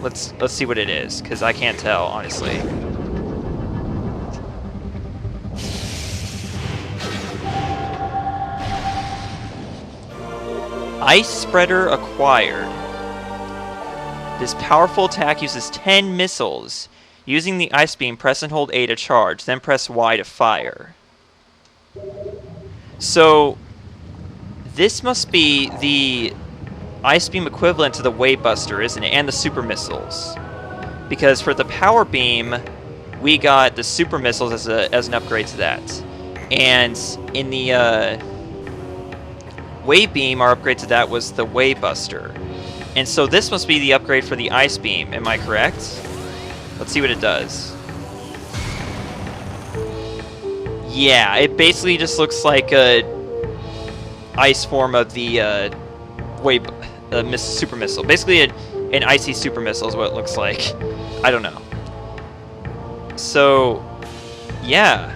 Let's see what it is, because I can't tell, honestly. Ice Spreader acquired. This powerful attack uses 10 missiles. Using the Ice Beam, press and hold A to charge, then press Y to fire. So, this must be the Ice Beam equivalent to the Wave Buster, isn't it? And the Super Missiles. Because for the Power Beam, we got the Super Missiles as an upgrade to that. And in the Wave Beam, our upgrade to that was the Wave Buster. And so this must be the upgrade for the Ice Beam, am I correct? Let's see what it does. Yeah, it basically just looks like a ice form of the Wave Super Missile. Basically an icy Super Missile is what it looks like. I don't know. So, yeah.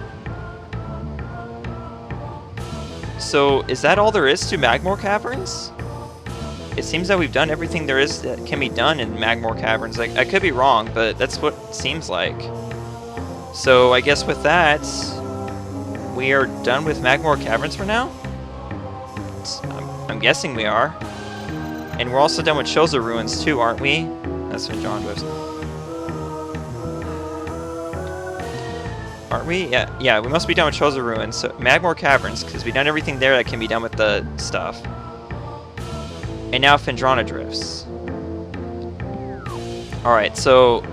So, is that all there is to Magmoor Caverns? It seems that we've done everything there is that can be done in Magmoor Caverns. Like, I could be wrong, but that's what it seems like. So, I guess with that, we are done with Magmoor Caverns for now? I'm guessing we are. And we're also done with Chozo Ruins too, aren't we? That's what John was. Aren't we? Yeah, we must be done with Chozo Ruins. So, Magmoor Caverns, because we've done everything there that can be done with the stuff. And now Phendrana Drifts. Alright, so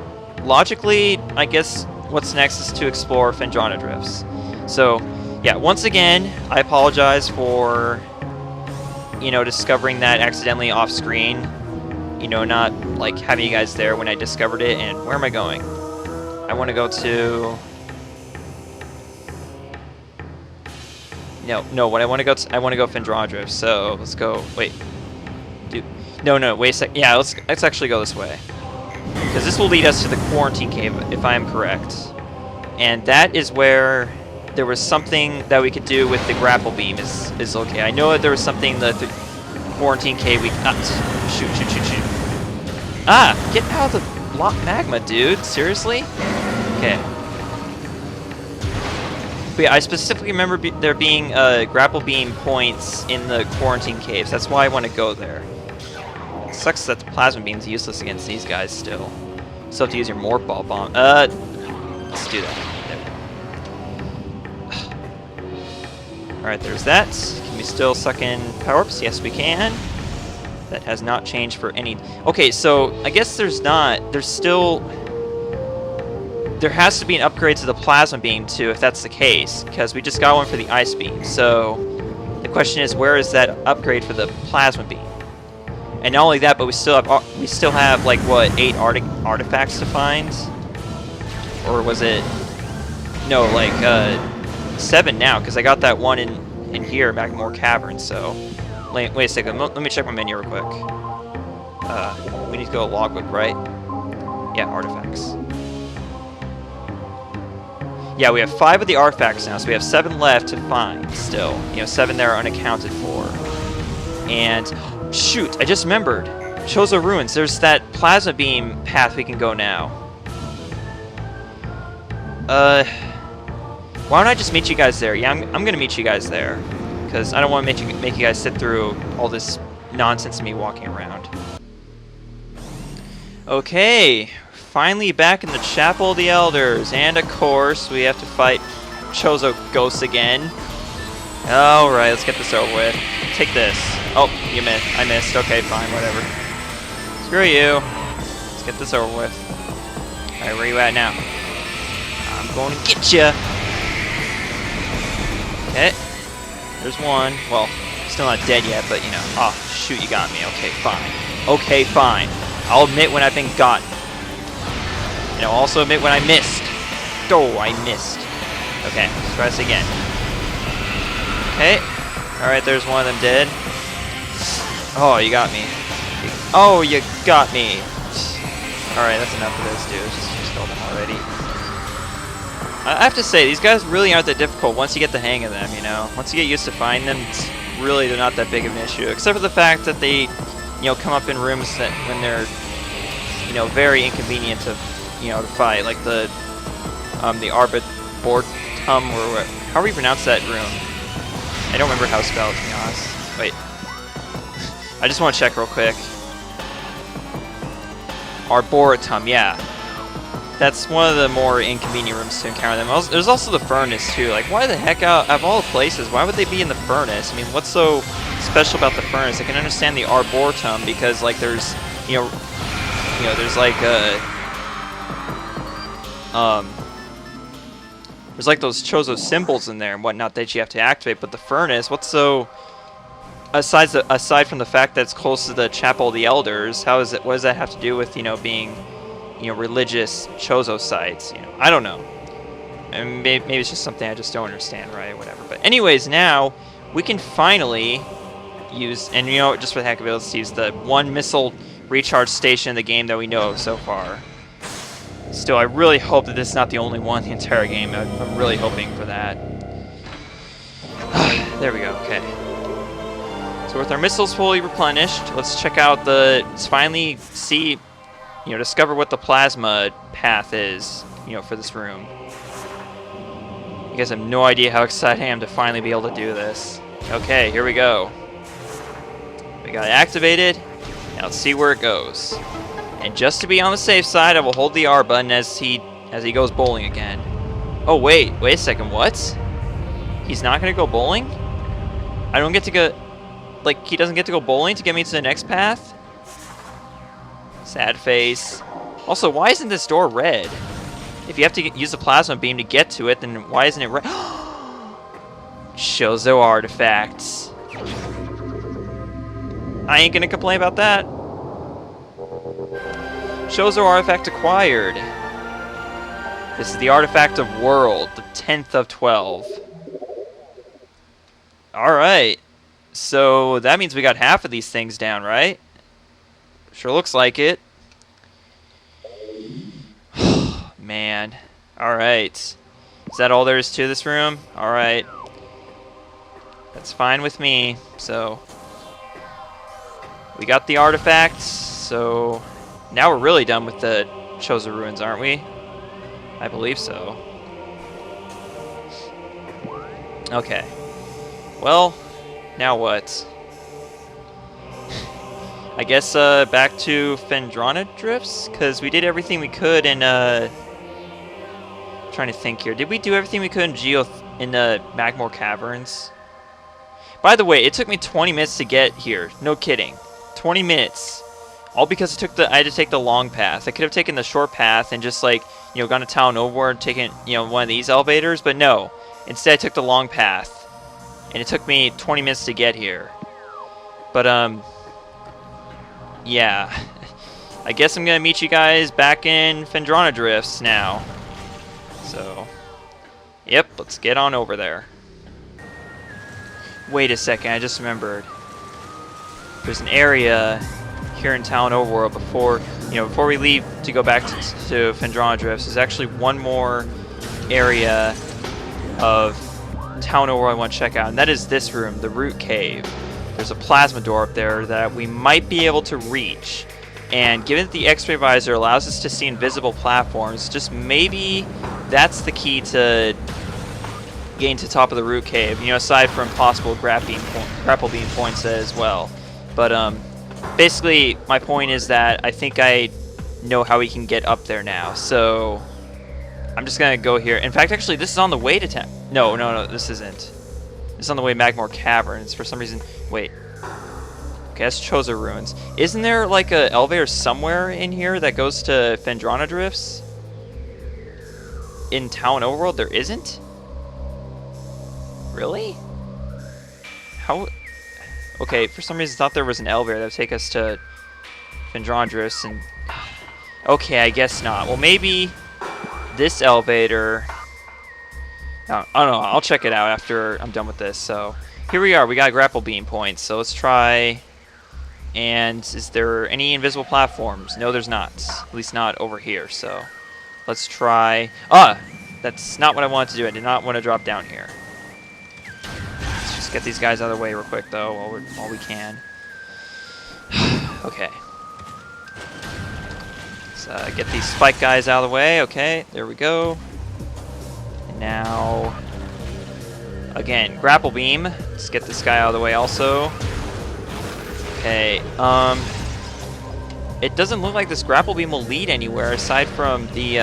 logically, I guess what's next is to explore Phendrana Drifts. So, yeah, once again, I apologize for, you know, discovering that accidentally off screen. You know, not like having you guys there when I discovered it. And where am I going? I want to go to... No, what I want to go to, I want to go Phendrana Drifts. So, let's go. Wait. No, wait a sec. Yeah, let's actually go this way. Because this will lead us to the Quarantine Cave, if I am correct. And that is where there was something that we could do with the Grapple Beam is okay. I know that there was something that the Quarantine Cave we... shoot. Ah! Get out of the magma, dude. Seriously? Okay. But yeah, I specifically remember there being Grapple Beam points in the Quarantine Caves. That's why I want to go there. It sucks that the Plasma Beam's useless against these guys still. Still have to use your Morph Ball Bomb. Let's do that. There. Alright, there's that. Can we still suck in power-ups? Yes, we can. That has not changed for any... Okay, so I guess there's still... There has to be an upgrade to the Plasma Beam, too, if that's the case, because we just got one for the Ice Beam. So, the question is, where is that upgrade for the Plasma Beam? And not only that, but we still have like, what, 8 artifacts to find? Or was it... No, like, 7 now, because I got that one in here, Magmoor Caverns, so... Wait a second, let me check my menu real quick. We need to go to Logbook, right? Yeah, artifacts. Yeah, we have 5 of the artifacts now, so we have 7 left to find still. You know, 7 there are unaccounted for. And, shoot, I just remembered. Chozo Ruins, there's that Plasma Beam path we can go now. Why don't I just meet you guys there? Yeah, I'm gonna meet you guys there. Because I don't want to make you guys sit through all this nonsense of me walking around. Okay, finally back in the Chapel of the Elders, and of course we have to fight Chozo ghosts again. Alright, let's get this over with. Take this. Oh, you missed. I missed. Okay, fine, whatever. Screw you. Let's get this over with. Alright, where are you at now? I'm going to get you. Okay. There's one. Well, still not dead yet, but you know. Oh, shoot, you got me. Okay, fine. Okay, fine. I'll admit when I've been gotten. And I'll also admit when I missed. Oh, I missed. Okay, let's try this again. Okay. Alright, there's one of them dead. Oh, you got me. Oh, you got me. Alright, that's enough of this, dude. Just kill them already. I have to say, these guys really aren't that difficult once you get the hang of them, you know? Once you get used to finding them, they're not that big of an issue. Except for the fact that they, you know, come up in rooms that when they're you know, very inconvenient to, you know, to fight. Like the Arbitortum, or how do we pronounce that room? I don't remember how it's spelled, to be honest. Wait. I just want to check real quick. Arboretum, yeah. That's one of the more inconvenient rooms to encounter them. There's also the furnace, too. Like, why the heck, out of all the places, why would they be in the furnace? I mean, what's so special about the furnace? I can understand the Arboretum because, like, there's, there's like, there's like those Chozo symbols in there and whatnot that you have to activate, but the furnace, what's so... Aside from the fact that it's close to the Chapel of the Elders, what does that have to do with, you know, being, you know, religious Chozo sites? You know, I don't know. And maybe it's just something I just don't understand, right? Whatever. But anyways, now we can finally use, and you know, just for the heck of it, let's use the one missile recharge station in the game that we know of so far. Still, I really hope that this is not the only one in the entire game. I'm really hoping for that. There we go. Okay. So with our missiles fully replenished, let's check out let's finally see, you know, discover what the plasma path is, you know, for this room. You guys have no idea how excited I am to finally be able to do this. Okay, here we go. We got it activated. Now let's see where it goes. And just to be on the safe side, I will hold the R button as he goes bowling again. Oh wait a second, what? He's not gonna go bowling? I don't get to go. Like, he doesn't get to go bowling to get me to the next path? Sad face. Also, why isn't this door red? If you have to use the plasma beam to get to it, then why isn't it red? Chozo artifacts. I ain't gonna complain about that. Chozo artifact acquired. This is the artifact of world, the 10th of 12. Alright. So that means we got half of these things down, right? Sure looks like it. Man. Alright. Is that all there is to this room? Alright. That's fine with me. So we got the artifacts. So now we're really done with the Chozo ruins, aren't we? I believe so. Okay. Well, now what? I guess back to Phendrana drifts, because we did everything we could in trying to think here. Did we do everything we could in the Magmore Caverns? By the way, it took me 20 minutes to get here. No kidding. 20 minutes. All because I had to take the long path. I could have taken the short path and just, like, you know, gone to Town Overworld and taken, you know, one of these elevators, but no. Instead I took the long path. And it took me 20 minutes to get here. But, yeah. I guess I'm gonna meet you guys back in Phendrana Drifts now. So, yep, let's get on over there. Wait a second, I just remembered. There's an area here in Town Overworld before we leave to go back to Phendrana Drifts. There's actually one more area of Town Overworld I want to check out, and that is this room, the Root Cave. There's a plasma door up there that we might be able to reach, and given that the X-ray visor allows us to see invisible platforms, just maybe that's the key to getting to top of the Root Cave, you know, aside from possible grapple beam points as well. But basically my point is that I think I know how we can get up there now, so I'm just gonna go here. In fact, actually, this is on the way to town. No, this isn't. This is on the way to Magmore Caverns. For some reason, wait. Okay, that's Chozo Ruins. Isn't there like a elevator somewhere in here that goes to Phendrana Drifts? In Town Overworld, there isn't? Really? How? Okay, for some reason I thought there was an elevator that would take us to Phendrana Drifts, and okay, I guess not. Well, maybe this elevator. I don't know. I'll check it out after I'm done with this. So here we are. We got grapple beam points. So let's try. And is there any invisible platforms? No, there's not. At least not over here. So let's try. That's not what I wanted to do. I did not want to drop down here. Let's just get these guys out of the way real quick, though, while we can. Okay. Let's get these spike guys out of the way. Okay, there we go. And now, again, grapple beam. Let's get this guy out of the way also. Okay, it doesn't look like this grapple beam will lead anywhere aside from the,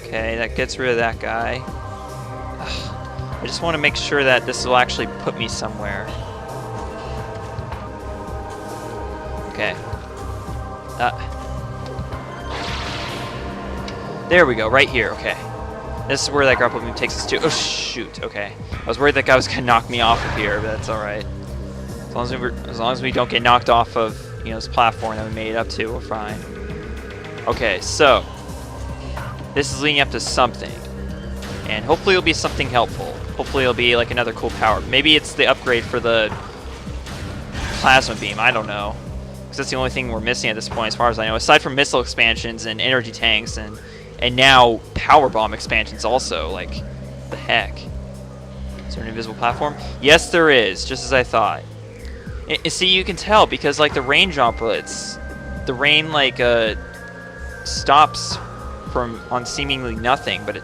okay, that gets rid of that guy. Ugh. I just want to make sure that this will actually put me somewhere. Okay. There we go, right here, okay. This is where that grapple beam takes us to. Oh, shoot, okay. I was worried that guy was going to knock me off of here, but that's alright. As long as we don't get knocked off of, you know, this platform that we made it up to, we're fine. Okay, so this is leading up to something, and hopefully it'll be something helpful. Hopefully it'll be like another cool power. Maybe it's the upgrade for the plasma beam. I don't know, because that's the only thing we're missing at this point, as far as I know. Aside from missile expansions and energy tanks, and now power bomb expansions also. Like, the heck? Is there an invisible platform? Yes, there is. Just as I thought. See, you can tell because like the rain droplets, the rain like stops from on seemingly nothing, but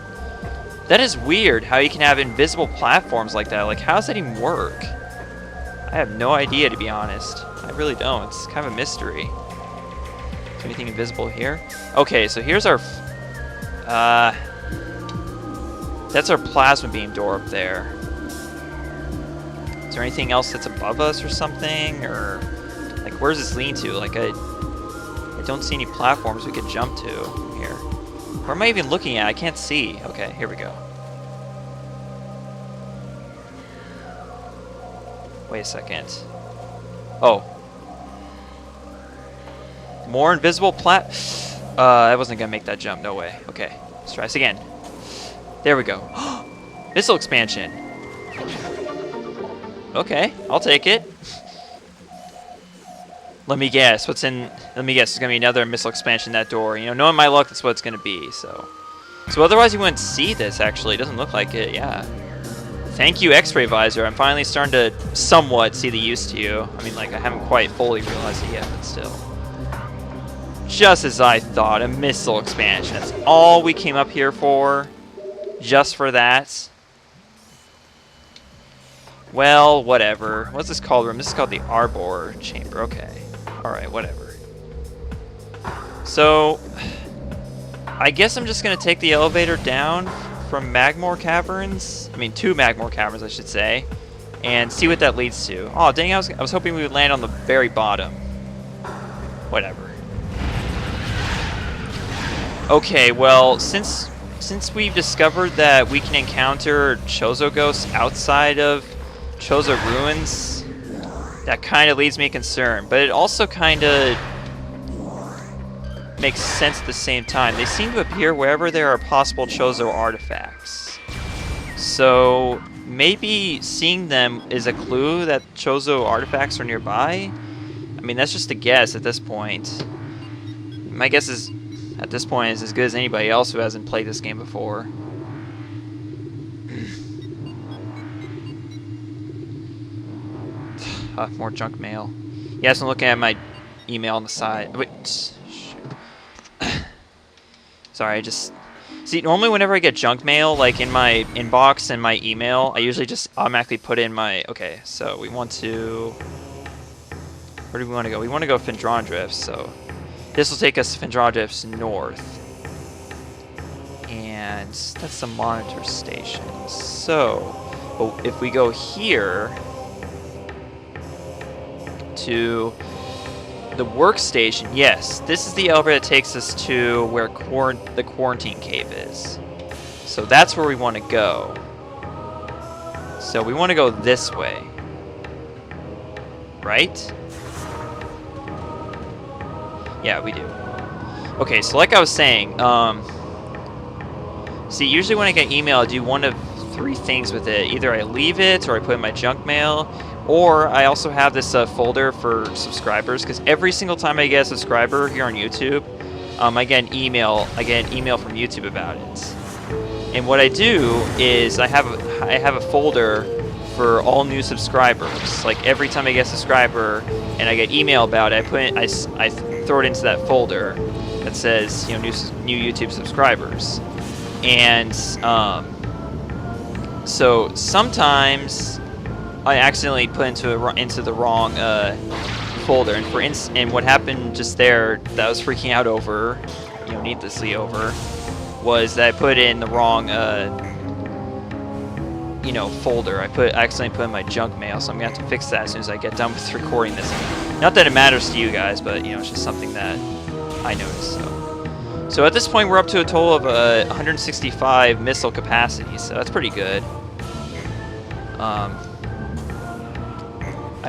that is weird how you can have invisible platforms like that. Like, how does that even work? I have no idea, to be honest. I really don't. It's kind of a mystery. Is there anything invisible here? Okay, so here's our that's our plasma beam door up there. Is there anything else that's above us or something? Or, like, where's this lean to? Like, I don't see any platforms we could jump to here. Where am I even looking at? I can't see. Okay, here we go. Wait a second. Oh. More invisible I wasn't gonna make that jump, no way. Okay, let's try this again. There we go. Missile expansion. Okay, I'll take it. Let me guess. Let me guess. There's gonna be another missile expansion in that door. You know, knowing my luck, that's what it's gonna be. So otherwise you wouldn't see this. Actually, it doesn't look like it. Yeah. Thank you, X-ray visor. I'm finally starting to somewhat see the use to you. I mean, like, I haven't quite fully realized it yet, but still. Just as I thought, a missile expansion. That's all we came up here for. Just for that. Well, whatever. What's this called room? This is called the Arbor Chamber. Okay. Alright, whatever. So, I guess I'm just going to take the elevator down from Magmore Caverns. I mean, to Magmore Caverns, I should say. And see what that leads to. Oh, dang, I was hoping we would land on the very bottom. Whatever. Okay, well, since we've discovered that we can encounter Chozo ghosts outside of Chozo ruins, that kind of leaves me concerned, but it also kind of makes sense at the same time. They seem to appear wherever there are possible Chozo artifacts. So maybe seeing them is a clue that Chozo artifacts are nearby? I mean, that's just a guess at this point. My guess is, at this point, is as good as anybody else who hasn't played this game before. More junk mail. Yes, I'm looking at my email on the side. Wait, shoot. Sorry, I just... See, normally whenever I get junk mail, like in my inbox and my email, I usually just automatically put in my... Okay, so we want to... Where do we want to go? We want to go Phendrana Drifts, so... This will take us to Phendrana Drifts north. And that's the monitor station. So, if we go here... to the workstation. Yes, this is the elevator that takes us to where the quarantine cave is. So that's where we want to go. So we want to go this way. Right? Yeah, we do. Okay, so like I was saying, see, usually when I get email, I do one of three things with it. Either I leave it, or I put in my junk mail, or I also have this folder for subscribers, because every single time I get a subscriber here on YouTube, I get an email from YouTube about it. And what I do is I have a folder for all new subscribers. Like every time I get a subscriber and I get email about it, I throw it into that folder that says, you know, new YouTube subscribers. And so sometimes I accidentally put into the wrong folder, and what happened just there that I was freaking out over, you know, needlessly over, was that I put in the wrong you know, folder. I accidentally put in my junk mail, so I'm gonna have to fix that as soon as I get done with recording this. Not that it matters to you guys, but you know, it's just something that I noticed. So at this point, we're up to a total of 165 missile capacity, so that's pretty good. I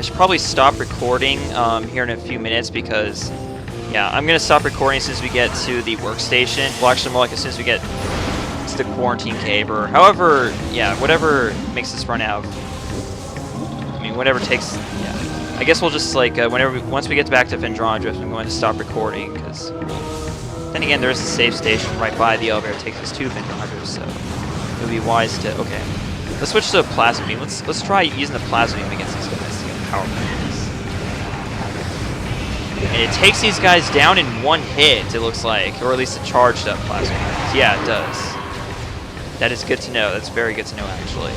should probably stop recording here in a few minutes because, yeah, I'm gonna stop recording as soon as we get to the workstation. Well, actually, more like as soon as we get to the quarantine cave, or however, yeah, whatever makes us run out. I mean, whatever takes. Yeah, I guess we'll just like once we get back to Phendrana Drift, I'm going to stop recording because. Then again, there is a save station right by the elevator that takes us to Phendrana Drift, so it would be wise to. Okay, let's switch to a plasma beam. Let's try using the plasma beam against these guys. See how powerful it is. And it takes these guys down in one hit. It looks like, or at least a charged up plasma beam. Yeah, it does. That is good to know. That's very good to know, actually.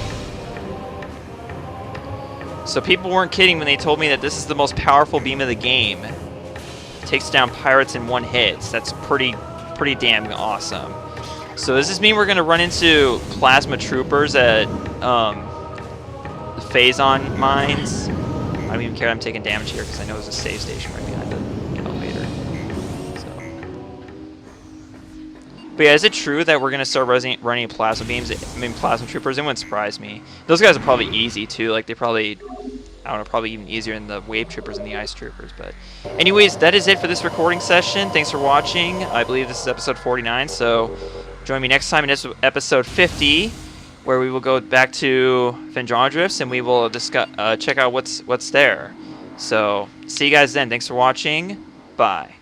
So people weren't kidding when they told me that this is the most powerful beam of the game. It takes down pirates in one hit. That's pretty damn awesome. So does this mean we're going to run into plasma troopers at phazon mines? I don't even care that I'm taking damage here because I know there's a save station right behind the elevator. But yeah, is it true that we're going to start running plasma beams? I mean, plasma troopers? It wouldn't surprise me. Those guys are probably easy, too. Like, they probably, I don't know, probably even easier than the wave troopers and the ice troopers. But anyways, that is it for this recording session. Thanks for watching. I believe this is episode 49, so join me next time in episode 50, where we will go back to Phendrana Drifts, and we will discuss, check out what's there. So, see you guys then. Thanks for watching. Bye.